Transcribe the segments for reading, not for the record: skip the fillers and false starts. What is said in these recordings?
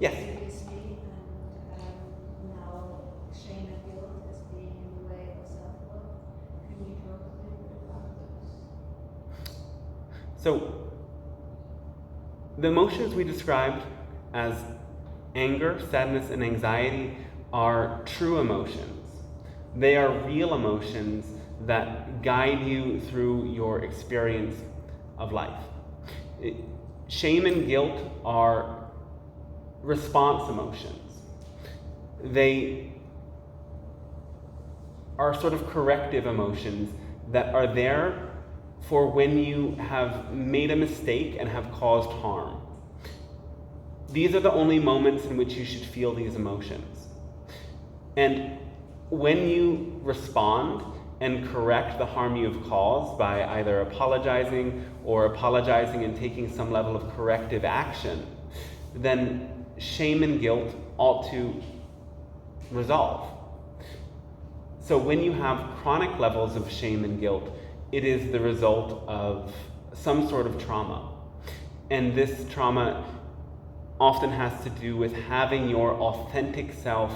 Yes. previously, and now shame and guilt as being in the way of self-love. Can you talk a little bit about those? So, the emotions we described as anger, sadness, and anxiety are true emotions. They are real emotions that guide you through your experience of life. Shame and guilt are response emotions. They are sort of corrective emotions that are there for when you have made a mistake and have caused harm. These are the only moments in which you should feel these emotions. And when you respond and correct the harm you have caused by either apologizing and taking some level of corrective action, then shame and guilt ought to resolve. So when you have chronic levels of shame and guilt, it is the result of some sort of trauma. And this trauma often has to do with having your authentic self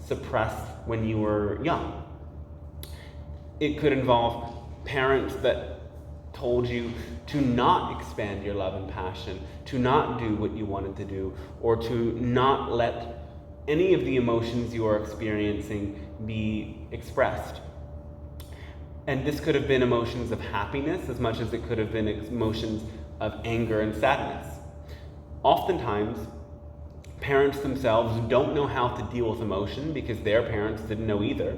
suppressed when you were young. It could involve parents that told you to not expand your love and passion, to not do what you wanted to do, or to not let any of the emotions you are experiencing be expressed. And this could have been emotions of happiness as much as it could have been emotions of anger and sadness. Oftentimes, parents themselves don't know how to deal with emotion because their parents didn't know either.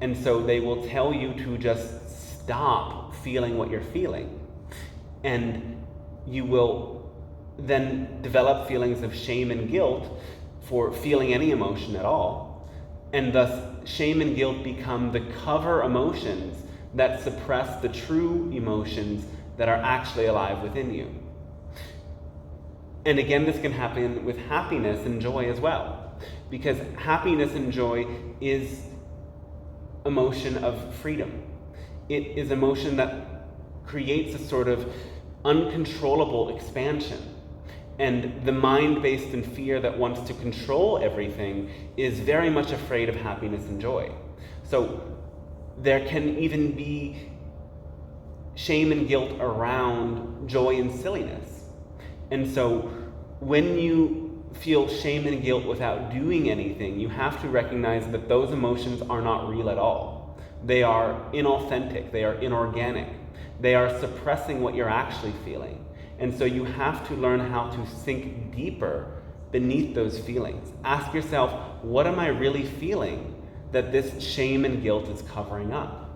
And so they will tell you to just stop feeling what you're feeling. And you will then develop feelings of shame and guilt for feeling any emotion at all. And thus, shame and guilt become the cover emotions that suppress the true emotions that are actually alive within you. And again, this can happen with happiness and joy as well, because happiness and joy is emotion of freedom. It is emotion that creates a sort of uncontrollable expansion. And the mind based in fear that wants to control everything is very much afraid of happiness and joy. So there can even be shame and guilt around joy and silliness. And so when you feel shame and guilt without doing anything, you have to recognize that those emotions are not real at all. They are inauthentic, they are inorganic, they are suppressing what you're actually feeling. And so you have to learn how to sink deeper beneath those feelings. Ask yourself, what am I really feeling that this shame and guilt is covering up?